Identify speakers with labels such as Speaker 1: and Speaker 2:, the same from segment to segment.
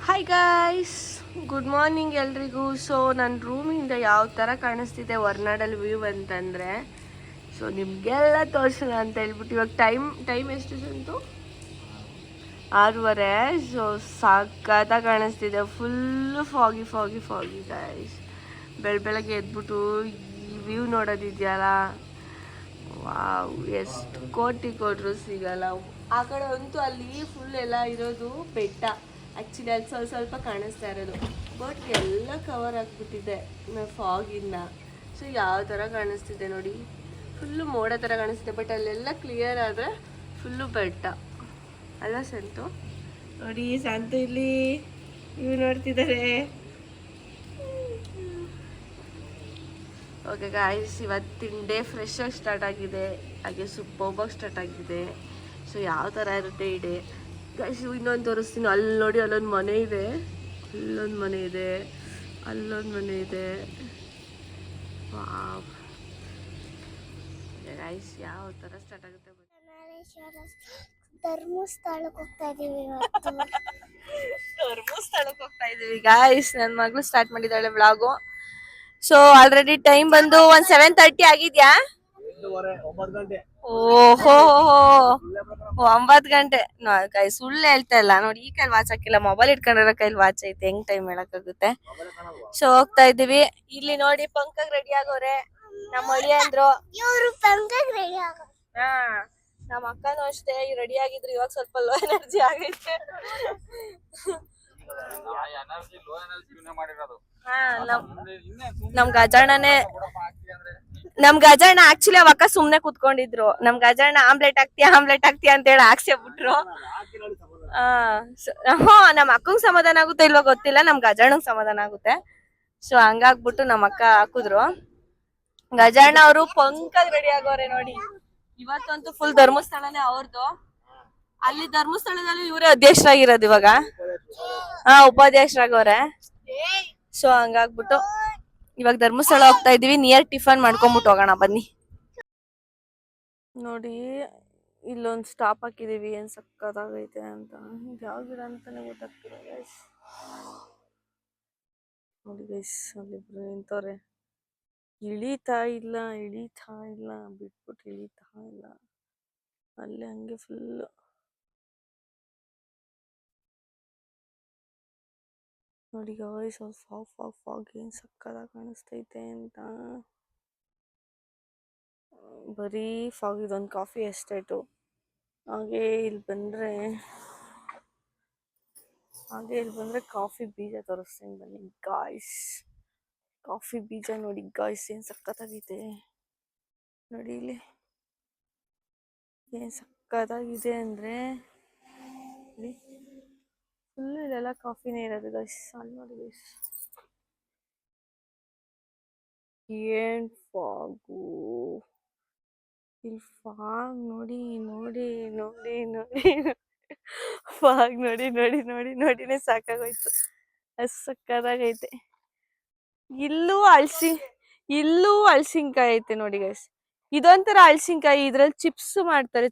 Speaker 1: Hi guys, good morning ಎಲ್ರಿಗೂ. So ನನ್ನ ರೂಮಿಂದ ಯಾವ ಥರ ಕಾಣಿಸ್ತಿದೆ ಹೊರ್ನಾಡಲ್ಲಿ ವ್ಯೂ ಅಂತಂದರೆ, ಸೊ ನಿಮಗೆಲ್ಲ ತೋರಿಸೋಣ ಅಂತ ಹೇಳ್ಬಿಟ್ಟು ಇವಾಗ ಟೈಮ್ ಎಷ್ಟು ಬಂತು? 6:30. ಸೊ ಸಖತ್ತಾಗಿ ಕಾಣಿಸ್ತಿದೆ. Full ಫಾಗಿ ಫಾಗಿ ಫಾಗಿ guys. ಬೆಳಗ್ಗೆ ಎದ್ಬಿಟ್ಟು ಈ ವ್ಯೂ ನೋಡೋದಿದೆಯಲ್ಲ, ವಾವ್, ಎಷ್ಟು ಕೋಟಿ ಕೊಟ್ಟರು ಸಿಗಲ್ಲ. ಆ ಕಡೆ ಅಂತೂ ಅಲ್ಲಿ ಫುಲ್ ಎಲ್ಲ ಇರೋದು ಬೆಟ್ಟ. ಆ್ಯಕ್ಚುಲಿ ಅಲ್ಲಿ ಸ್ವಲ್ಪ ಕಾಣಿಸ್ತಾ ಇರೋದು, ಬಟ್ ಎಲ್ಲ ಕವರ್ ಆಗಿಬಿಟ್ಟಿದೆ ಫಾಗಿಂದ. ಸೊ ಯಾವ ಥರ ಕಾಣಿಸ್ತಿದೆ ನೋಡಿ, ಫುಲ್ಲು ಮೋಡ ಥರ ಕಾಣಿಸ್ತಿದೆ. ಬಟ್ ಅಲ್ಲೆಲ್ಲ ಕ್ಲಿಯರ್ ಆದರೆ ಫುಲ್ಲು ಬೆಟ್ಟ ಅಲ್ಲ ಸಂತು? ನೋಡಿ ಸಂತು ಇಲ್ಲಿ ಇವು ನೋಡ್ತಿದ್ದಾರೆ. ಓಕೆ ಗಾಯ್ಸ್, ಇವತ್ತಿನ ಡೇ ಫ್ರೆಶ್ ಆಗಿ ಸ್ಟಾರ್ಟ್ ಆಗಿದೆ, ಹಾಗೆ ಸೂಪರ್ಬಾಗಿ ಸ್ಟಾರ್ಟ್ ಆಗಿದೆ. ಸೊ ಯಾವ ಥರ ಇರುತ್ತೆ ಈ ಡೇ ಗಾಯ್ಸ್ ಇನ್ನೊಂದು ತೋರಿಸ್ತೀನಿ. ಅಲ್ಲಿ ನೋಡಿ, ಅಲ್ಲೊಂದು ಮನೆ ಇದೆ, ಅಲ್ಲೊಂದು ಮನೆ ಇದೆ, ಅಲ್ಲೊಂದು ಮನೆ ಇದೆ. ವಾವ್ ಗಾಯ್ಸ್, ಯಾವ ಥರ ಸ್ಟಾರ್ಟ್ ಆಗುತ್ತೆ
Speaker 2: ಧರ್ಮಸ್ಥಳಕ್ಕೆ ಹೋಗ್ತಾ ಇದೀವಿ.
Speaker 1: ಧರ್ಮಸ್ಥಳಕ್ಕೆ ಹೋಗ್ತಾ ಇದೀವಿ ಗಾಯ್ಸ್. ನನ್ನ ಮಗಳು ಸ್ಟಾರ್ಟ್ ಮಾಡಿದ್ದಾಳೆ ವ್ಲಾಗು. ಸೊ ಆಲ್ರೆಡಿ ಟೈಮ್ ಬಂದು 7:30 ಆಗಿದ್ಯಾ? ಓಹೋ, 9 ಗಂಟೆ. ಗಾಯ್ಸ್ ಸುಳ್ಳು ಹೇಳ್ತಾ ಇಲ್ಲ ನೋಡಿ, ಈ ಕೈಲಿ ವಾಚ್ ಹಾಕಿಲ್ಲ, ಮೊಬೈಲ್ ಇಟ್ಕೊಂಡಿರೋ ಕೈಲಿ ವಾಚ್ ಐತೆ, ಹೆಂಗ್ ಟೈಮ್ ಹೇಳಕ್ಕಾಗುತ್ತೆ. ಸೊ ಹೋಗ್ತಾ ಇದೀವಿ. ಇಲ್ಲಿ ನೋಡಿ ಪಂಕಜ್ ರೆಡಿ ಆಗೋರೆ, ನಮ್ಮ ಅಳಿ ಅಂದ್ರು.
Speaker 2: ಇವರು ಪಂಕಜ್ ರೆಡಿ ಆಗೋ.
Speaker 1: ಹಾ, ನಮ್ಮ ಅಕ್ಕನೂ ಅಷ್ಟೇ ರೆಡಿ ಆಗಿದ್ರು. ಇವಾಗ ಸ್ವಲ್ಪ ಲೋ ಎನರ್ಜಿ ಆಗೈತೆ. ನಮ್ ಗಜಣ್ಣ ಆಕ್ಚುಲಿ ಅವಕ್ಕ ಸುಮ್ನೆ ಕುತ್ಕೊಂಡಿದ್ರು. ನಮ್ ಗಜಣ್ಣ ಆಮ್ಲೆಟ್ ಹಾಕ್ತಿಯಾ ಅಂತ ಹೇಳಿ ಹಾಕ್ಸ್ಬಿಟ್ರು. ನಮ್ ಅಕ್ಕಂಗ್ ಸಮಾಧಾನ ಆಗುತ್ತೆ ಇಲ್ವಾ ಗೊತ್ತಿಲ್ಲ, ನಮ್ ಗಜಣ್ಣಂಗ್ ಸಮಾಧಾನ ಆಗುತ್ತೆ. ಸೊ ಹಂಗಾಗ್ಬಿಟ್ಟು ನಮ್ಮ ಅಕ್ಕ ಹಾಕಿದ್ರು. ಗಜಣ್ಣ ಅವರು ಪಂಕಜ್ ರೆಡಿ ಆಗೋರೆ ನೋಡಿ. ಇವತ್ತಂತೂ ಫುಲ್ ಧರ್ಮಸ್ಥಳನೇ ಅವ್ರದ್ದು. ಅಲ್ಲಿ ಧರ್ಮಸ್ಥಳದಲ್ಲಿ ಇವರೇ ಅಧ್ಯಕ್ಷರಾಗಿರೋದು ಇವಾಗ. ಉಪಾಧ್ಯಕ್ಷರಾಗವ್ರೆ. ಸೊ ಹಂಗಾಗ್ಬಿಟ್ಟು ಇವಾಗ ಧರ್ಮಸ್ಥಳ ಹೋಗ್ತಾ ಇದೀವಿ. ನಿಯರ್ ಟಿಫನ್ ಮಾಡ್ಕೊಂಡ್ಬಿಟ್ಟು ಹೋಗೋಣ ಬನ್ನಿ. ನೋಡಿ ಇಲ್ಲೊಂದು ಸ್ಟಾಪ್ ಹಾಕಿದೀವಿ, ಏನ್ ಸಕ್ಕತ್ತಾಗೈತೆ ಅಂತ. ಯಾವ ಗಿಡ ಅಂತಾನೆ ಗೊತ್ತಾಗ್ತಿಲ್ಲ ಗೈಸ್. ನೋಡಿ ಗೈಸ್, ಅಲ್ಲಿಬ್ರು ನಿಂತವ್ರೆ, ಇಳಿತಾ ಇಲ್ಲ ಬಿಟ್ಬಿಟ್ಟು ಇಳಿತಾ ಇಲ್ಲ. ಅಲ್ಲೇ ಹಂಗೆ ಫುಲ್ ನೋಡಿ ಗಾಯ್ಸ್, ಫಾಗ್ ಏನ್ ಸಕ್ಕತ್ತಾಗಿ ಕಾಣಿಸ್ತೈತೆ ಅಂತ. ಬರೀ ಫಾಗ್. ಇದೊಂದು ಕಾಫಿ ಎಸ್ಟೇಟು. ಹಾಗೆ ಇಲ್ಲಿ ಬಂದ್ರೆ ಕಾಫಿ ಬೀಜ ತೋರಿಸ್ತೀನಿ ಬನ್ನಿ ಗಾಯ್ಸ್. ಕಾಫಿ ಬೀಜ ನೋಡಿ ಗಾಯ್ಸ್, ಏನ್ ಸಕ್ಕತ್ತಾಗೈತೆ ನೋಡಿ. ಇಲ್ಲಿ ಏನ್ ಸಕ್ಕತ್ತಾಗಿದೆ ಅಂದ್ರೆ ಫುಲ್ ಇದೆಲ್ಲ ಕಾಫಿನೇ ಇರೋದು ಗೈಸ್. ಅಲ್ಲಿ ನೋಡಿ ಗೈಸ್, ಏನ್ ಫಾಗು. ಇಲ್ಲಿ ಫಾಗ್ ನೋಡಿ ಫಾಗ್ ನೋಡಿನೇ ಸಾಕಾಗೋಯ್ತು. ಅಷ್ಟು ಸಕ್ಕತ್ತಾಗೈತೆ. ಇಲ್ಲೂ ಹಲಸಿನಕಾಯಿ ಐತೆ ನೋಡಿ ಗೈಸ್. ಇದೊಂಥರ ಹಲಸಿನಕಾಯಿ, ಇದ್ರಲ್ಲಿ ಚಿಪ್ಸ್ ಮಾಡ್ತಾರೆ.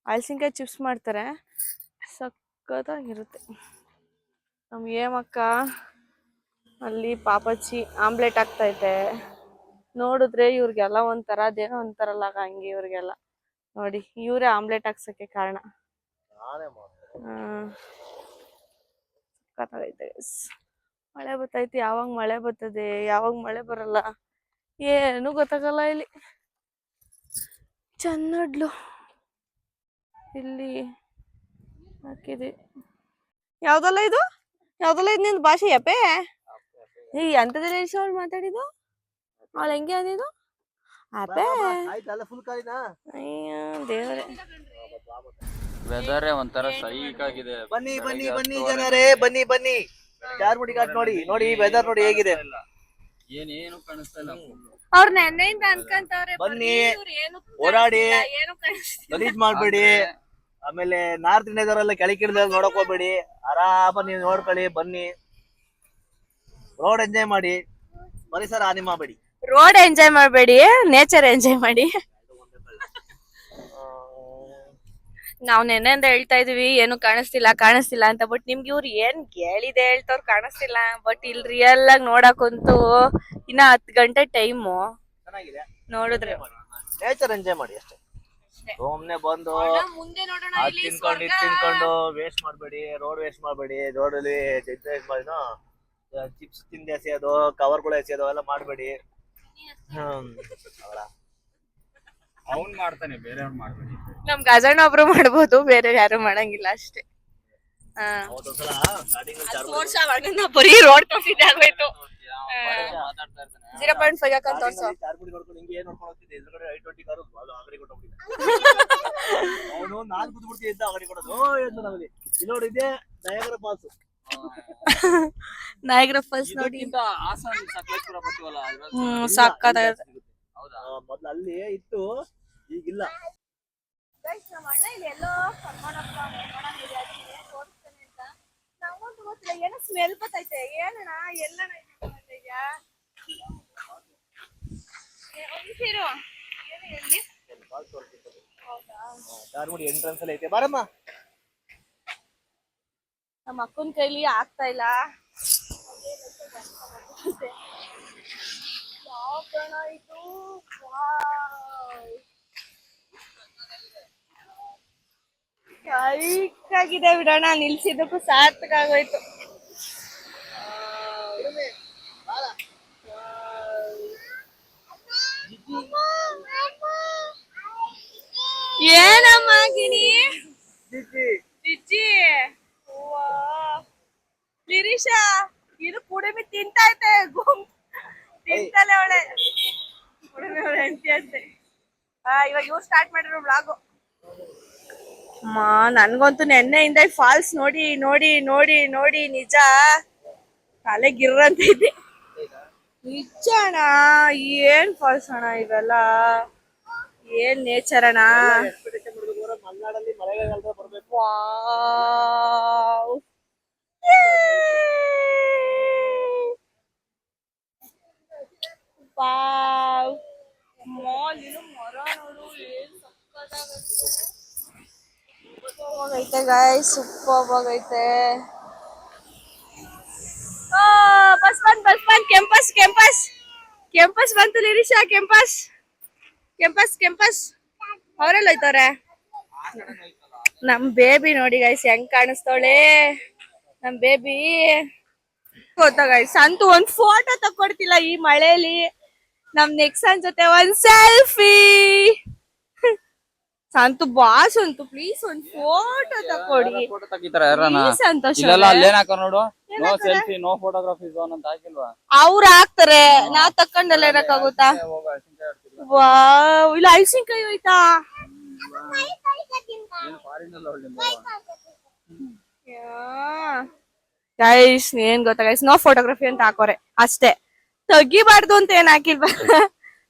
Speaker 1: ಹಲಸಿನಕಾಯಿ ಚಿಪ್ಸ್ ಮಾಡ್ತಾರೆ, ಸಕ್ಕತ್ತಾಗಿರುತ್ತೆ. ನಮ್ ಏಮಕ್ಕ ಅಲ್ಲಿ ಪಾಪಚ್ಚಿ ಆಮ್ಲೆಟ್ ಆಗ್ತೈತೆ. ನೋಡಿದ್ರೆ ಇವ್ರಿಗೆಲ್ಲ ಅದೇನೋ ಒಂಥರಲ್ಲ ಹಂಗೆ ಇವ್ರಿಗೆಲ್ಲ ನೋಡಿ, ಇವ್ರೇ ಆಮ್ಲೆಟ್ ಹಾಕ್ಸಕ್ಕೆ ಕಾರಣ. ಸಕ್ಕತ್ತಾಗೈತೆ. ಮಳೆ ಬರ್ತೈತಿ, ಯಾವಾಗ ಮಳೆ ಬರ್ತದೆ ಯಾವಾಗ ಮಳೆ ಬರಲ್ಲ ಏನು ಗೊತ್ತಾಗಲ್ಲ. ಇಲ್ಲಿ ಚನ್ನಡ್ಲು ಇಲ್ಲಿ ಹಾಕಿದೆ. ಯಾವ್ದಲ್ಲ ಇದು ನಿಂದು ಭಾಷೆ ಯಪ್ಪೆ. ಅಂತದೆಲ್ಲ ಇಷ್ಟ ಮಾತಾಡಿದ್ದು ಅವಳು ಹೆಂಗೆ ಅದಿದ್ದು ಅಪ್ಪೆ. ಅಯ್ಯ ದೇವರೇ,
Speaker 3: ವೆದರ್ ಒಂಥರ ಸೈಕ್ ಆಗಿದೆ.
Speaker 4: ಬನ್ನಿ ಜನರೇ, ಬನ್ನಿ ಚಾರ್ಮುಡಿ ಘಾಟ್ ನೋಡಿ ವೆದರ್ ನೋಡಿ ಹೇಗಿದೆ.
Speaker 3: ಏನೇನು ಕಾಣಿಸ್ತಾ ಇಲ್ಲ.
Speaker 1: ಅವ್ರ ನೆನ್ನೆಯಿಂದ ಅನ್ಕಂತವ್ರೆ,
Speaker 4: ಬನ್ನಿ ಓಡಾಡಿ, ಗಲೀಜ್ ಮಾಡ್ಬೇಡಿ. ಆಮೇಲೆ ನಾರ್ತ್ ಇಂಡಿಯಾದವರೆಲ್ಲ ಕೆಳಗಿಳಿದಲ್ಲಿ ನೋಡಕ್ ಹೋಗ್ಬೇಡಿ, ಆರಾಮ ನೀವು ನೋಡ್ಕೊಳ್ಳಿ. ಬನ್ನಿ, ರೋಡ್ ಎಂಜಾಯ್ ಮಾಡಿ, ಪರಿಸರ ಹಾನಿ ಮಾಡಬೇಡಿ.
Speaker 1: ರೋಡ್ ಎಂಜಾಯ್ ಮಾಡಬೇಡಿ, ನೇಚರ್ ಎಂಜಾಯ್ ಮಾಡಿ. ನಾವ್ ನೆನ್ನೆಯಿಂದ ಹೇಳ್ತಾ ಇದೀವಿ ಏನು ಕಾಣಿಸ್ತಿಲ್ಲ ಅಂತ, ಬಟ್ ನಿಮ್ಗೆ ಇವ್ರು ಏನ್ ಹೇಳಿದೆ ಹೇಳ್ತವ್ರು ಕಾಣಿಸ್ತಿಲ್ಲ. ಬಟ್ ಇಲ್ಲಿ ರಿಯಲ್ ಆಗಿ ನೋಡಕ್ಕಂತೂ ಇನ್ನ 10 ಗಂಟೆ ಟೈಮು.
Speaker 4: ಚೆನ್ನಾಗಿದೆ,
Speaker 1: ನೋಡಿದ್ರೆ
Speaker 4: ನೇಚರ್ ಎಂಜಾಯ್ ಮಾಡಿ ಅಷ್ಟೇ. ಸುಮ್ನೆ ಬಂದು
Speaker 1: ಮುಂದೆ ನೋಡೋಣ.
Speaker 4: ಅದ್ ತಿನ್ಕೊಂಡು ಇದ್ ತಿನ್ಕೊಂಡು ವೇಸ್ಟ್ ಮಾಡ್ಬೇಡಿ, ರೋಡ್ ವೇಸ್ಟ್ ಮಾಡ್ಬೇಡಿ. ರೋಡಲ್ಲಿ ಚಿಪ್ಸ್ ತಿಂದು ಎಸೆಯೋದು, ಕವರ್ಗಳು ಎಸೆಯೋದು ಅವೆಲ್ಲ ಮಾಡ್ಬೇಡಿ.
Speaker 3: ಅವ್ನ್ ಮಾಡ್ತಾನೆ, ಬೇರೆಯವ್ರು ಮಾಡ್ಬೇಡಿ.
Speaker 1: ನಮ್ ಗಜಣ್ಣ ಒಬ್ರು ಮಾಡ್ಬೋದು, ಬೇರೆ ಯಾರು ಮಾಡಂಗಿಲ್ಲ ಅಷ್ಟೇ. ಬರೀ ರೋಡ್ ತೋರಿಸಿದ್ದೆ ಆಗೋಯ್ತು. 0.5 ಹಾಕಂತ ತೋರ್ಸು.
Speaker 4: ಅವನು ನಾನ್ ಕೂತ್ಬಿಡ್ತೀನಿ ಅಂತ ಅಂಗಡಿ ಕೊಡೋದು. ನೋಡಿದ್ದೆ ನಯಾಗರ ಪಾಸ್.
Speaker 1: ನಾಯಗ್ರ ಫಾಲ್ಸ್ ನೋಡಿ.
Speaker 3: ಹಾಸನ್ ಸಕಲೇಶ್ಪುರ ಬರ್ತೀವಲ್ಲ,
Speaker 1: ಸಾಕಾಗುತ್ತೆ.
Speaker 3: ಹೌದಾ?
Speaker 4: ಮೊದ್ಲು ಅಲ್ಲಿ ಇತ್ತು, ಈಗಿಲ್ಲ.
Speaker 1: ಏನೋ ಸ್ಮೆಲ್ ಬರ್ತೈತೆ. ಏನಣ್ಣ ಎಲ್ಲಣ್ಣ
Speaker 4: ಚಾರ್ಮುಡಿ ಎಂಟ್ರೆನ್ಸ್ ಅಲ್ಲಿ ಐತೆ, ಬಾರಮ್ಮ.
Speaker 1: ನಮ್ಮ ಅಕ್ಕನ ಕೈಲಿ ಆಗ್ತಾ ಇಲ್ಲ. ಯಾವ ಕಣ ಇದು, ಕೈಕಾಗಿದೆ ಬಿಡೋಣ. ನಿಲ್ಸಿದ್ದಕ್ಕೂ ಸಾರ್ಥಕ ಆಗೋಯ್ತು. ಏನಮ್ಮ ಗಿಣಿ ಜಿಜ್ಜಿ ಲಿರೀಶಾ ಇದು ಕುಡಿಮಿ ತಿಂತೈತೆ. ತಿಂತಲೆ ಅವಳೆ ಕುಡಿಮಿ ಅವಳೆ ಹೆಂಡತಿ ಅಂತೆ. ಇವಾಗ ಇವ್ರು ಸ್ಟಾರ್ಟ್ ಮಾಡಿರೋ ಬ್ಲಾಗು. ನನ್ಗಂತೂ ನೆನ್ನೆಯಿಂದ ಫಾಲ್ಸ್ ನೋಡಿ ನೋಡಿ ನೋಡಿ ನೋಡಿ ನಿಜ ತಲೆ ಗಿರ್ರಂತ ಇದೆ. ನಿಜ ಅಣ್ಣ, ಏನ್ ಫಾಲ್ಸ್ ಅಣ್ಣ ಇವೆಲ್ಲ, ಏನ್ ನೇಚರ್ ಅಣ್ಣ.
Speaker 4: ಮಲೆನಾಡಲ್ಲಿ ಮಳೆಗಾಲದಲ್ಲಿ ಬರ್ಬೇಕು.
Speaker 1: ವಾವ್, ವಾವ್, ಮಾಲ್ ಇದು ಮರ ನೋಡು, ಏನ್ ಸಕ್ಕತ್ತಾಗೈತೆ ಗಾಯ್ಸ್, ಸೂಪರ್ ಆಗೈತೆ. ಬಸ್ ಬಂದ್ ಕೆಂಪಸ್ ಕೆಂಪಸ್ ಕೆಂಪಸ್ ಬಂತು ಲಿರೀಶಾ. ಕೆಂಪಸ್ ಅವರೆಲ್ಲ ಹೋಯ್ತವ್ರೆ. ನಮ್ ಬೇಬಿ ನೋಡಿ ಗೈಸ್ ಹೆಂಗ್ ಕಾಣಿಸ್ತವಳೆ ನಮ್ ಬೇಬಿ. ಗೊತ್ತಾ ಗೈಸ್, ಅಂತೂ ಒಂದ್ ಫೋಟೋ ತಕ್ಕೊಡ್ತಿಲ್ಲ ಈ ಮಳೆಯಲ್ಲಿ. ನಮ್ ನೆಕ್ಸನ್ ಜೊತೆ ಒಂದ್ ಸೆಲ್ಫಿ. ಸಂತು ಬಾಸ್ ಅಂತೂ ಪ್ಲೀಸ್ ಒಂದ್ ಫೋಟೋ ತಕ್ಕೊಡಿ. ಸಂತೋಷ
Speaker 3: ನೋಡು, no selfie no photography zone ಅಂತ ಹಾಕಿಲ್ವಾ?
Speaker 1: ಅವ್ರು ಹಾಕ್ತಾರೆ, ನಾವ್ ತಕೊಂಡೆಲ್ಲ ಇರಕ್ಕಾಗುತ್ತಾ? ವಾವ್, ಇಲ್ಲ ಐಸಿನ್ಕಾಯಿ ಹೋಯ್ತಾ? ಗೈಸ್ ಏನ್ ಗೊತ್ತಾ ಗೈಸ್, ನೋ ಫೋಟೋಗ್ರಫಿ ಅಂತ ಹಾಕೋರೆ ಅಷ್ಟೇ. ತೆಗಿಬಾರ್ದು ಅಂತ ಏನ್ ಹಾಕಿಲ್ವಾ,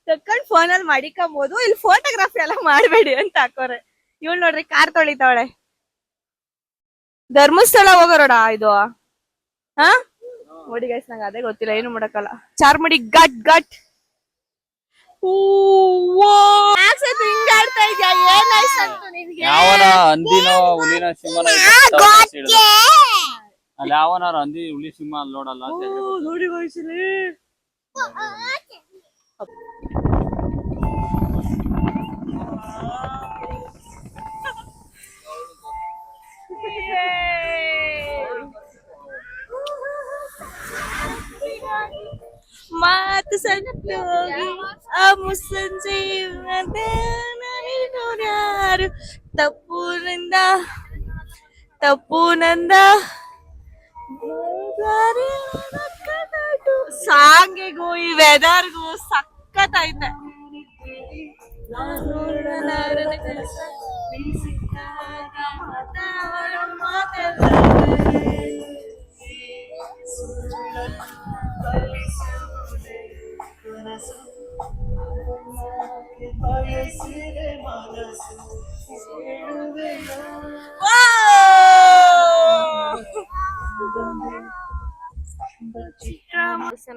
Speaker 1: ತಕೊಂಡ್ ಫೋನಲ್ಲಿ ಮಾಡಿಕೊಂಬೋದು, ಇಲ್ಲಿ ಫೋಟೋಗ್ರಫಿ ಎಲ್ಲ ಮಾಡ್ಬೇಡಿ ಅಂತ ಹಾಕೋರೆ. ಇವಳು ನೋಡ್ರಿ ಕಾರ್ ತೊಳಿತಾವಳೆ. ಧರ್ಮಸ್ಥಳ ಹೋಗೋರೋಡ ಇದು. ಹಾ ನೋಡಿ ಗೈಸ್, ನಂಗೆ ಅದೇ ಗೊತ್ತಿಲ್ಲ, ಏನು ಮಾಡಕ್ಕಲ್ಲ. ಚಾರ್ಮುಡಿ ಗಟ್ ಹಿಂಗಾಡ್ತಾ ಇದ್ಯಾ, ಏನಾಯ್ತು ಅಂತ ನಿನ್ಗೆ?
Speaker 3: ಯಾವನ ಹಂದಿನೋ ಹುಲಿನ ಸಿಂಹನ ಅಲ್ಲಿ ಯಾವನಾರ ಹಂದಿ ಹುಲಿ ಸಿಂಹ ಅಲ್ಲಿ ನೋಡಲ್ಲ.
Speaker 1: ನೋಡಿ ವಯಸ್ಸಲ್ಲಿ ಮಾತು ಸಂತು ಮುಸ್ಸಂಜೆ ಯಾರು ತಪ್ಪು ನಂದ ಸಾಂಗಿಗೂ ಈ ವೆದರ್ಗೂ ಸಕ್ಕತ್ತೈತೆ.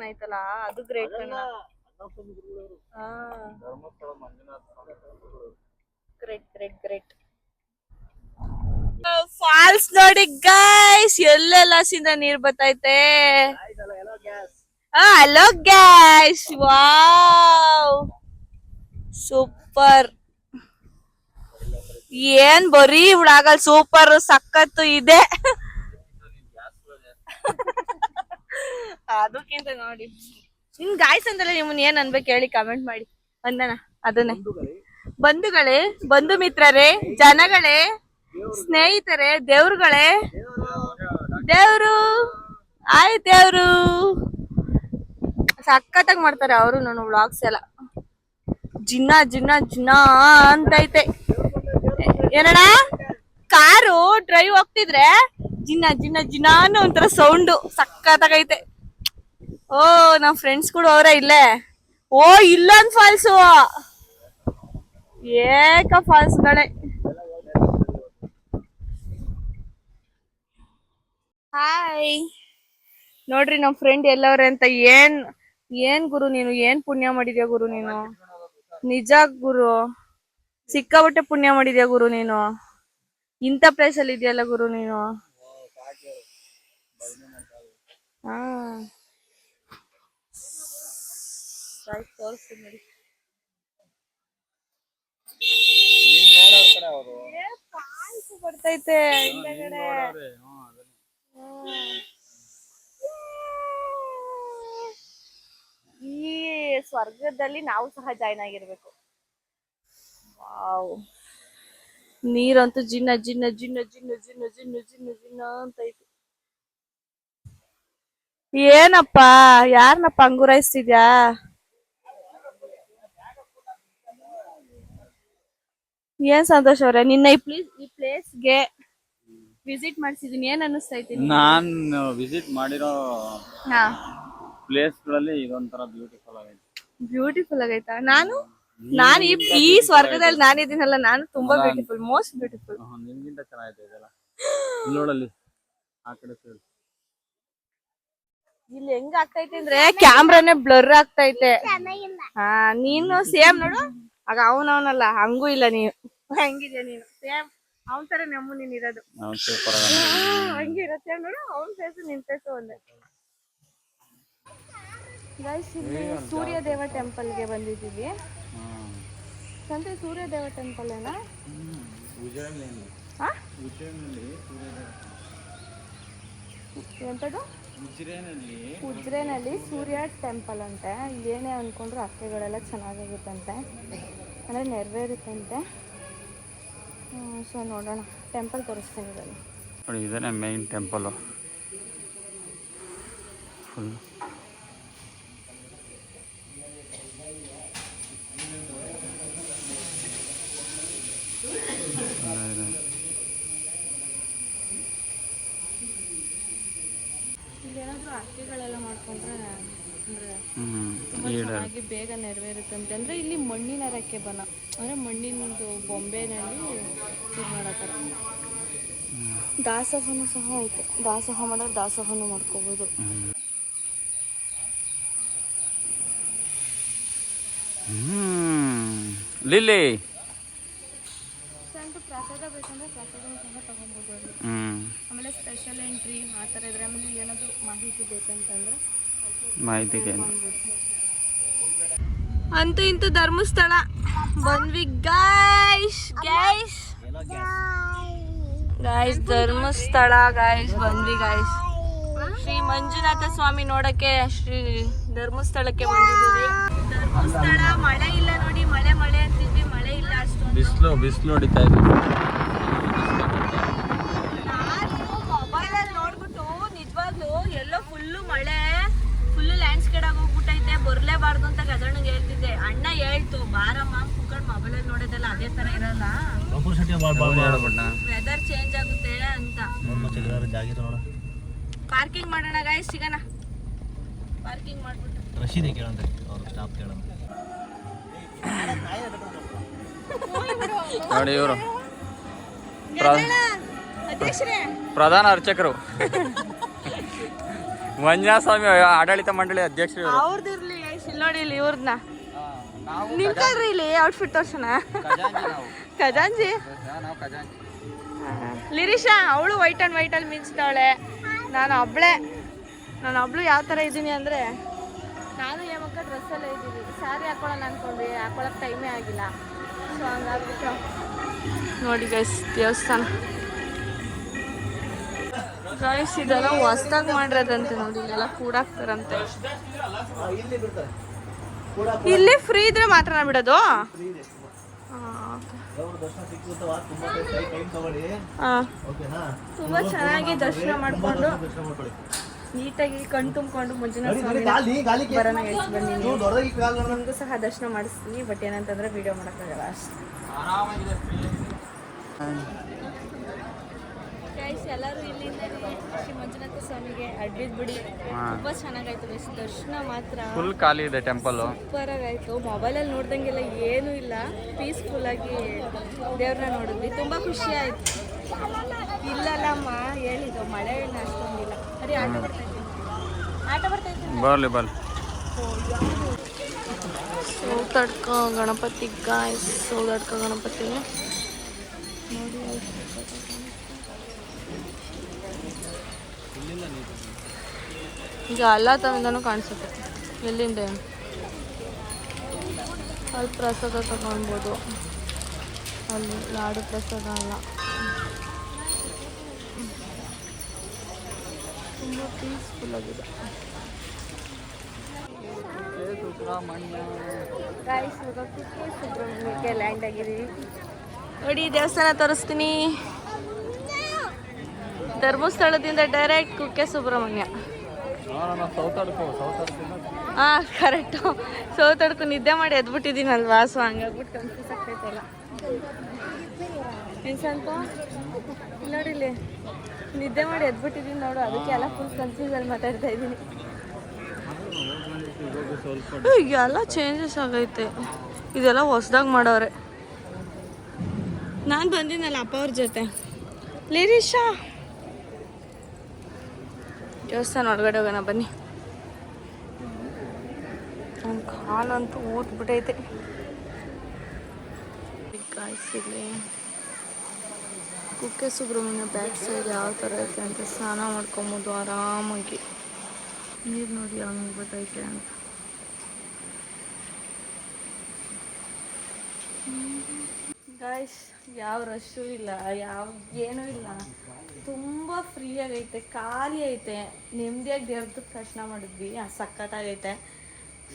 Speaker 1: ಆಯ್ತಲ್ಲ ಅದು great. Great great great. Falls ನೋಡಿ ಗೈಸ್, ಎಲ್ಲೆಲ್ಲಾಸಿಂದ ನೀರ್ ಬರ್ತೈತೆ. Hello guys, wow super. ಏನ್ ಬರೀ ಹುಳಾಗಲ್ ಸೂಪರ್ ಸಖತ್ತು ಇದೆ. ಅದಕ್ಕಿಂತ ನೋಡಿ ನಿಮ್ ಗಾಯ್ಸ್ ಅಂದಲ್ಲ, ನಿಮ್ಮನ್ ಏನ್ ಅನ್ಬೇಕು ಹೇಳಿ ಕಮೆಂಟ್ ಮಾಡಿ. ಅಂದನ ಅದನ್ನೇ. ಬಂಧುಗಳೇ, ಬಂಧು ಮಿತ್ರರೇ, ಜನಗಳೇ, ಸ್ನೇಹಿತರೆ, ದೇವ್ರುಗಳೇ, ದೇವ್ರು ಆಯ್ ದೇವ್ರು ಸಖತ್ತಾಗಿ ಮಾಡ್ತಾರೆ ಅವರು. ನಾನು ವ್ಲಾಗ್ಸ್ ಎಲ್ಲ ಜಿನ್ನ ಜಿನ್ನ ಜಿನ್ನ ಅಂತೈತೆ. ಏನಣ್ಣ, ಕಾರು ಡ್ರೈವ್ ಹೋಗ್ತಿದ್ರೆ ಜಿನ್ನ ಜಿನ್ನ ಜಿನ್ನ ಅನ್ನೋ ಒಂಥರ ಸೌಂಡು ಸಖತ್ತಾಗೈತೆ. ಓ ನಮ್ ಫ್ರೆಂಡ್ಸ್ ಕೂಡ ಅವ್ರೆ ಇಲ್ಲೇ. ಓ ಇಲ್ಲೊಂದ್ ಫಾಲ್ಸು, ಏಕ ಫಾಲ್ಸ್ಗಳೇ. ಹಾಯ್ ನೋಡ್ರಿ ನಮ್ ಫ್ರೆಂಡ್ ಎಲ್ಲವ್ರೆ ಅಂತ. ಏನ್ ಗುರು ನೀನು, ಏನ್ ಪುಣ್ಯ ಮಾಡಿದ್ಯಾ ಗುರು ನೀನು, ನಿಜ ಗುರು ಸಿಕ್ಕಾಬಟ್ಟೆ ಪುಣ್ಯ ಮಾಡಿದ್ಯಾ ಗುರು ನೀನು. ಇಂಥ ಪ್ಲೇಸ್ ಅಲ್ಲಿ ಇದೆಯಲ್ಲ ಗುರು ನೀನು. ಹಾ ತೋರಿಸ್ತೀನಿ ಬರ್ತೈತೆ ಹಿಂದಗಡೆ. ಈ ಸ್ವರ್ಗದಲ್ಲಿ ನಾವು ಸಹ ಜಾಯ್ನ್ ಆಗಿರ್ಬೇಕು. ವಾವ್, ನೀರಂತೂ ಜಿನ್ನ ಜಿನ್ನ ಜಿನ್ನ ಜಿನ್ನ ಜಿನ್ನ ಜಿನ್ನ ಜಿನ್ನ ಜಿನ್ನ ಅಂತ ಐತಿ. ಏನಪ್ಪ, ಯಾರನ್ನಪ್ಪ ಅಂಗುರಾಯಿಸ್ತಿದ್ಯಾ? ಏನ್ ಸಂತೋಷ್ ಅವ್ರೆ, ನಿನ್ನ ಈ ಪ್ಲೇಸ್ಗೆ ವಿಸಿಟ್ ಮಾಡ್ಸಿದೀನಿ, ಏನ್ ಅನ್ನಿಸ್ತೈತಿ?
Speaker 3: ನಾನು ವಿಸಿಟ್ ಮಾಡಿರೋ ಪ್ಲೇಸ್ ಗಳಲ್ಲಿ ಇದೊಂಥರ ಬ್ಯೂಟಿಫುಲ್ ಆಗೈತೆ.
Speaker 1: ಬ್ಯೂಟಿಫುಲ್ ಆಗೈತಾ? ನಾನು ಈ ಸ್ವರ್ಗದಲ್ಲಿ ನಾನಿದ್ದೀನಲ್ಲ, ನಾನು ತುಂಬಾ ಬ್ಯೂಟಿಫುಲ್, ಮೋಸ್ಟ್ ಬ್ಯೂಟಿಫುಲ್.
Speaker 3: ನಿನ್ಗಿಂತ ಚೆನ್ನಾಗೈತೆ ಇದೆಲ್ಲ. ನೋಡಲ್ಲಿ ಆ ಕಡೆ ಸೈಡ್
Speaker 1: ಇಲ್ಲಿ ಹೆಂಗ್ ಆಗ್ತೈತೆ ಅಂದ್ರೆ ಕ್ಯಾಮ್ರಾನೇ ಬ್ಲರ್ ಆಗ್ತೈತೆ. ಹಾ ನೀನು ಸೇಮ್ ನೋಡು, ಆಗ ಅವನವನಲ್ಲ ಹಂಗೂ ಇಲ್ಲ, ನೀವು ಹಂಗಿದ್ಯಾ ನೀನು ಸೇಮ್ ಅವನ್ ತರ ನಮ್ಮು ನೀನ್ ಇರೋದು ಹಂಗಿರತ್ತೆ ನೋಡು. ಅವನ್ ಫೇಸು ನಿನ್ ಫೇಸು ಒಂದೇ. ಗೈಸ್ ಇಲ್ಲಿ ಸೂರ್ಯ ದೇವ ಟೆಂಪಲ್ಗೆ ಬಂದಿದ್ದೀವಿ. ಸಂತೆ ಸೂರ್ಯ ದೇವ ಟೆಂಪಲ್ ಏನಾ? ಎಂತದು? ಉಜ್ರೆನಲ್ಲಿ ಸೂರ್ಯ ಟೆಂಪಲ್ ಅಂತೆ. ಇಲ್ಲಿ ಏನೇ ಅಂದ್ಕೊಂಡ್ರು ಅಕ್ಕೆಗಳೆಲ್ಲ ಚೆನ್ನಾಗಾಗುತ್ತಂತೆ, ಅಂದರೆ ನೆರವೇರುತ್ತಂತೆ. ಸೊ ನೋಡೋಣ, ಟೆಂಪಲ್ ತೋರಿಸ್ತೀನಿ ಬನ್ನಿ.
Speaker 3: ನೋಡಿ ಇದೇನೆ ಮೇನ್ ಟೆಂಪಲ್. ಫುಲ್
Speaker 1: ಇಲ್ಲೇನಾದ್ರೂ ಅಕ್ಕೆಗಳೆಲ್ಲ ಮಾಡ್ಕೊಂಡ್ರೆ ಅಂದರೆ ತುಂಬ ಚೆನ್ನಾಗಿ ಬೇಗ ನೆರವೇರುತ್ತಂತೆ. ಅಂದರೆ ಇಲ್ಲಿ ಮಣ್ಣಿನ ರೆಕ್ಕೆ ಬನ, ಅಂದರೆ ಮಣ್ಣಿನದು ಬೊಂಬೆನಲ್ಲಿ ಇದು ಮಾಡತ್ತಾರೆ. ದಾಸೋಹನೂ ಸಹ ಐತೆ, ದಾಸೋಹ ಮಾಡೋದು ದಾಸೋಹನೂ ಮಾಡ್ಕೋಬೋದು.
Speaker 3: ಲಿಲ್ಲಿ
Speaker 1: ಪ್ರಸಾದ ಬೇಕಂದ್ರೆ ಪ್ರಸಾದನೂ ಸಹ ತಗೊಬೋದು ಅಲ್ಲಿ. ಆಮೇಲೆ ಸ್ಪೆಷಲ್ ಎಂಟ್ರಿ ಆ ಥರ ಇದ್ರೆ, ಆಮೇಲೆ ಏನಾದರೂ ಮಾಹಿತಿ ಬೇಕಂತಂದ್ರೆ
Speaker 3: ಮಾಹಿತಿಗೆ
Speaker 1: ಅಂತೂ ಇಂತೂ ಧರ್ಮಸ್ಥಳ ಬಂದ್ವಿ ಗೈಸ್. ಧರ್ಮಸ್ಥಳ ಗೈಸ್ ಬಂದ್ವಿ ಗೈಸ್. ಶ್ರೀ ಮಂಜುನಾಥ ಸ್ವಾಮಿ ನೋಡಕ್ಕೆ ಶ್ರೀ ಧರ್ಮಸ್ಥಳಕ್ಕೆ ಬಂದಿದ್ದೀವಿ. ಧರ್ಮಸ್ಥಳ ಮಳೆ ಇಲ್ಲ ನೋಡಿ, ಮಳೆ ಅಂತಿದ್ವಿ, ಮಳೆ ಇಲ್ಲ ಅಷ್ಟೊಂದು.
Speaker 3: ಬಿಸಿಲು ಹೊಡಿತಾ ಇದೆ.
Speaker 1: ನಾನು ಮೊಬೈಲಲ್ಲಿ ನೋಡ್ಬಿಟ್ಟು ನಿಜವಾಗ್ಲೂ ಎಲ್ಲೋ ಫುಲ್ಲು ಮಳೆ, ಫುಲ್ಲು ಲ್ಯಾಂಡ್ಸ್ಕೇಡ್ ಆಗಿ ಹೋಗ್ಬಿಟ್ಟೈತೆ, ಬರ್ಲೇಬಾರ್ದು ಅಂತ ಗದಣ್ಣಗೆ ಹೇಳ್ತಿದ್ದೆ. ಅಣ್ಣ ಹೇಳ್ತು ಬಾರಮ್ಮ ಕುಕ್ಕಡ್ ಮೊಬೈಲಲ್ಲಿ ನೋಡೋದೆಲ್ಲ ಅದೇ ತರ ಇರಲ್ಲ, ವೆದರ್ ಚೇಂಜ್ ಆಗುತ್ತೆ ಅಂತ. ಪಾರ್ಕಿಂಗ್ ಮಾಡೋಣ ಗಾಯ್ಸ್, ಸಿಗೋಣ ಪಾರ್ಕಿಂಗ್ ಮಾಡ್ಬಿಟ್ಟು.
Speaker 4: ರಶೀದಿ ಕೇಳಂತೆ ಅವ್ರು ಸ್ಟಾಪ್ ಕೇಳಂತೆ.
Speaker 3: ನೋಡಿ ಇವರು
Speaker 1: ಅಧ್ಯಕ್ಷರೇ,
Speaker 3: ಪ್ರಧಾನ ಅರ್ಚಕರು, ಮಂಜುನಾಥ ಸ್ವಾಮಿ ಆಡಳಿತ ಮಂಡಳಿ ಅಧ್ಯಕ್ಷರು.
Speaker 1: ಅವ್ರದ್ದಿರ್ಲಿ ಗೈಸ್, ಇಲ್ಲಿ ನೋಡಿ ಇಲ್ಲಿ ಇವ್ರನ್ನ ನಿಂತ್ಕೊಳ್ರಿ, ಇಲ್ಲಿ ಔಟ್ಫಿಟ್ ತೋರ್ಸೋಣ. ಖಜಾಂಜಿ ಲಿರಿಷಾ ಅವಳು ವೈಟ್ ಆ್ಯಂಡ್ ವೈಟಲ್ಲಿ ಮಿಂಚ್ತಾವಳೆ. ನಾನು ಒಬ್ಳು ಯಾವ ಥರ ಇದ್ದೀನಿ ಅಂದರೆ, ನಾನು ಏಮಕ್ಕ ಡ್ರೆಸ್ಸಲ್ಲೇ ಇದ್ದೀನಿ. ಸ್ಯಾರಿ ಹಾಕೊಳ್ಳೋಣ ಅಂದ್ಕೊಂಡ್ವಿ, ಹಾಕೊಳ್ಳೋಕೆ ಟೈಮೇ ಆಗಿಲ್ಲ. ಸೊ ಹಂಗಾಗ್ಬಿಟ್ಟು ನೋಡಿ ಗೈಸ್ ದೇವಸ್ಥಾನ. ಗೈಸ್ ಇದೆಲ್ಲ ಹೊಸ್ದಾಗಿ ಮಾಡಿರೋದಂತೆ ನೋಡಿ, ಇಲ್ಲೆಲ್ಲ ಕೂಡಾಕ್ತಾರಂತೆ. ಇಲ್ಲಿ ಫ್ರೀ ಇದ್ರೆ ಮಾತ್ರ ಬಿಡೋದು. ತುಂಬಾ ಚೆನ್ನಾಗಿ ದರ್ಶನ ಮಾಡ್ಕೊಂಡು ನೀಟಾಗಿ ಕಣ್ ತುಂಬಿಕೊಂಡು ಮಂಜುನಾಥ ಸ್ವಾಮಿ ಬರೋಣ ಗೈಸ್. ಬನ್ನಿ, ನಿಮಗೂ ಸಹ ದರ್ಶನ ಮಾಡಿಸ್ತೀನಿ. ಬಟ್ ಏನಂತಂದ್ರೆ ವಿಡಿಯೋ ಮಾಡೋಕ್ಕಾಗಲ್ಲ ಅಷ್ಟೇ. ಗೈಸ್ ಎಲ್ಲರೂ ಇಲ್ಲಿಂದ ಶ್ರೀ ಮಂಜುನಾಥ ಸ್ವಾಮಿಗೆ ಅಡ್ಡಿದ್ ಬಿಡಿ. ತುಂಬಾ ಚೆನ್ನಾಗಾಯ್ತು ಗೈಸ್, ದರ್ಶನ ಮಾತ್ರ
Speaker 3: ಫುಲ್ ಖಾಲಿ ಇದೆ ಟೆಂಪಲ್.
Speaker 1: ಸೂಪರ್ ಆಗಾಯ್ತು. ಮೊಬೈಲಲ್ಲಿ ನೋಡ್ದಂಗೆಲ್ಲ ಏನೂ ಇಲ್ಲ, ಪೀಸ್ಫುಲ್ ಆಗಿ ದೇವ್ರನ್ನ ನೋಡಿದ್ವಿ. ತುಂಬಾ ಖುಷಿ ಆಯ್ತು. ಇಲ್ಲಲ್ಲಮ್ಮ ಹೇಳಿದ್ದು ಮಳೆ ಇಲ್ಲ ಅಷ್ಟೊಂದಿಲ್ಲ. ಅದೇ ಆಟ ಬರ್ತೈತಿ
Speaker 3: ಬರ್ಲಿ
Speaker 1: ಸೌತಡ್ಕ ಗಣಪತಿ ಗಾಯ್ಸ್. ಸೌತಡ್ಕ ಗಣಪತಿ ನೋಡಿ. ಈಗ ಎಲ್ಲ ತನದೂ ಕಾಣಿಸುತ್ತೆ. ಎಲ್ಲಿಂದ ಅಲ್ಲಿ ಪ್ರಸಾದ ತಗೊಳ್ಬೋದು, ಅಲ್ಲಿ ಲಾಡು ಪ್ರಸಾದ ಅಲ್ಲ. ತುಂಬ ಪೀಸ್ಫುಲ್ ಆಗಿದೆ. ಗಾಯ್ಸ್ ಇವಾಗ ಕುಕ್ಕೆ ಸುಬ್ರಹ್ಮಣ್ಯಕ್ಕೆ ಲ್ಯಾಂಡ್ ಆಗಿದ್ದೀವಿ ನೋಡಿ. ದೇವಸ್ಥಾನ ತೋರಿಸ್ತೀನಿ. ಧರ್ಮಸ್ಥಳದಿಂದ ಡೈರೆಕ್ಟ್ ಕುಕ್ಕೆ ಸುಬ್ರಹ್ಮಣ್ಯ. ಹಾಂ ಕರೆಕ್ಟು. ಸೌತಡ್ಕು ನಿದ್ದೆ ಮಾಡಿ ಎದ್ಬಿಟ್ಟಿದ್ದೀನಲ್ವಾ, ಸೊ ಹಂಗಾಗ್ಬಿಟ್ಟು ಕನ್ಫ್ಯೂಸ್ ಆಗ್ತೈತಲ್ಲ. ಏನು ಸ್ವಲ್ಪ ನೋಡಿಲ್ಲಿ ನಿದ್ದೆ ಮಾಡಿ ಎದ್ಬಿಟ್ಟಿದ್ದೀನಿ ನೋಡು, ಅದಕ್ಕೆ ಎಲ್ಲ ಫುಲ್ ಕನ್ಫ್ಯೂಸಲ್ಲಿ ಮಾತಾಡ್ತಾ ಇದ್ದೀನಿ. ಎಲ್ಲ ಚೇಂಜಸ್ ಆಗೈತೆ, ಇದೆಲ್ಲ ಹೊಸ್ದಾಗಿ ಮಾಡೋರೆ. ನಾನು ಬಂದಿನಲ್ಲ ಅಪ್ಪ ಅವ್ರ ಜೊತೆ. ಲಿರಿಷಾ ದೇವಸ್ಥಾನ ಒಳಗಡೆ ಹೋಗೋಣ ಬನ್ನಿ. ನನ್ನ ಕಾಲಂತೂ ಊದ್ಬಿಟ್ಟೈತೆ. ಕಾಯಿಸಿರ್ಲಿ ಕುಕ್ಕೆ ಸುಬ್ರಹ್ಮಣ್ಯ ಬ್ಯಾಕ್ ಸೈಡ್ ಯಾವ ಥರ ಐತೆ ಅಂತ ಸ್ನಾನ ಮಾಡ್ಕೊಬೋದು ಆರಾಮಾಗಿ. ನೀರು ನೋಡಿ ಹಂಗೆ ಬರ್ತೈತೆ ಅಂತ. ಗಾಯ್ಸ್ ಯಾವ ರಶ್ಶು ಇಲ್ಲ, ಏನೂ ಇಲ್ಲ, ತುಂಬ ಫ್ರೀ ಆಗೈತೆ, ಖಾಲಿ ಐತೆ. ನೆಮ್ಮದಿಯಾಗಿ ದೇವ್ರದ್ದು ದರ್ಶನ ಮಾಡಿದ್ವಿ, ಸಖತ್ತಾಗೈತೆ.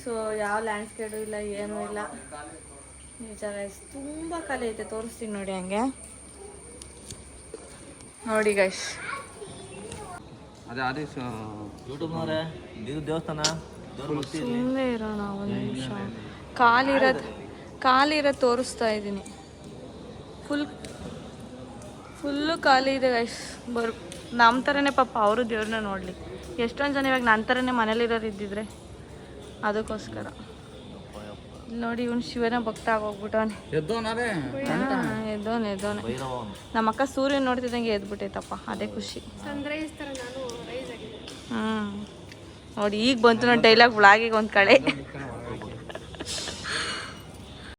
Speaker 1: ಸೊ ಯಾವ ಲ್ಯಾಂಡ್ಸ್ಕೇಡು ಇಲ್ಲ, ಏನೂ ಇಲ್ಲ. ನಿಜ ಗೈಸ್ ತುಂಬ ಖಾಲಿ ಐತೆ. ತೋರಿಸ್ತೀನಿ ನೋಡಿ ಹಂಗೆ ನೋಡಿ ಗೈಸ್. ಸುಮ್ಮನೆ ಇರೋಣ ಒಂದು ನಿಮಿಷ. ಖಾಲಿ ಇರೋದು ತೋರಿಸ್ತಾ ಇದ್ದೀನಿ. ಫುಲ್ಲು ಖಾಲಿ ಇದೆ ಗೈಸ್. ನಮ್ಮ ಥರನೇ ಪಾಪ ಅವರು ದೇವ್ರನ್ನ ನೋಡಲಿ. ಎಷ್ಟೊಂದು ಜನ ಇವಾಗ ನನ್ನ ಥರನೇ ಮನೇಲಿರೋರು ಇದ್ದಿದ್ರೆ ಅದಕ್ಕೋಸ್ಕರ. ಇಲ್ಲಿ ನೋಡಿ ಇವನು ಶಿವನ ಭಕ್ತ ಆಗೋಗ್ಬಿಟ್ಟವನೆ. ಎದ್ದೋನೆ ನಮ್ಮ ಅಕ್ಕ ಸೂರ್ಯನ ನೋಡ್ತಿದ್ದಂಗೆ ಎದ್ಬಿಟ್ಟೈತಪ್ಪ, ಅದೇ ಖುಷಿ. ನೋಡಿ ಈಗ ಬಂತು ನನ್ನ ಡೈಲಾಗ್ ವ್ಲಾಗಿಗೆ ಒಂದು ಕಡೆ.